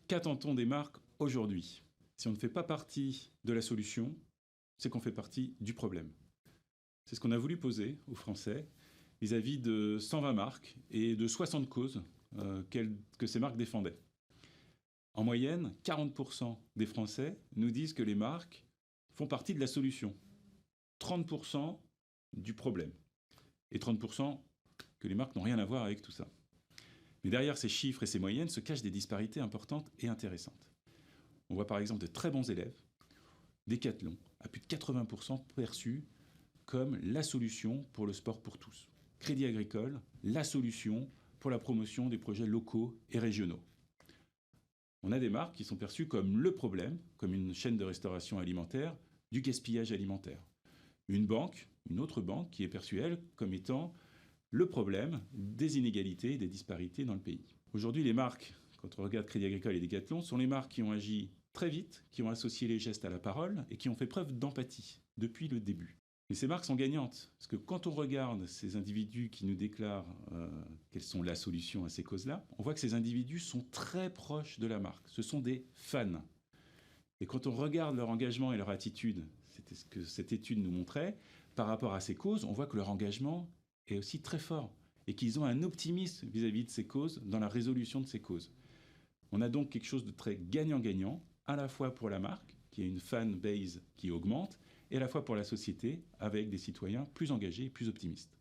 Qu'attend-on des marques aujourd'hui? Si on ne fait pas partie de la solution, c'est qu'on fait partie du problème. C'est ce qu'on a voulu poser aux Français vis-à-vis de 120 marques et de 60 causes que ces marques défendaient. En moyenne, 40% des Français nous disent que les marques font partie de la solution, 30% du problème, et 30% que les marques n'ont rien à voir avec tout ça. Mais derrière ces chiffres et ces moyennes se cachent des disparités importantes et intéressantes. On voit par exemple de très bons élèves, Décathlon, à plus de 80% perçus comme la solution pour le sport pour tous. Crédit Agricole, la solution pour la promotion des projets locaux et régionaux. On a des marques qui sont perçues comme le problème, comme une chaîne de restauration alimentaire, du gaspillage alimentaire. Une banque, une autre banque, qui est perçue, elle, comme étant le problème des inégalités et des disparités dans le pays. Aujourd'hui, les marques, quand on regarde Crédit Agricole et Décathlon, sont les marques qui ont agi très vite, qui ont associé les gestes à la parole et qui ont fait preuve d'empathie depuis le début. Et ces marques sont gagnantes, parce que quand on regarde ces individus qui nous déclarent quelles sont la solution à ces causes-là, on voit que ces individus sont très proches de la marque. Ce sont des fans. Et quand on regarde leur engagement et leur attitude, c'était ce que cette étude nous montrait, par rapport à ces causes, on voit que leur engagement est aussi très fort et qu'ils ont un optimisme vis-à-vis de ces causes, dans la résolution de ces causes. On a donc quelque chose de très gagnant-gagnant, à la fois pour la marque, qui a une fan base qui augmente, et à la fois pour la société, avec des citoyens plus engagés et plus optimistes.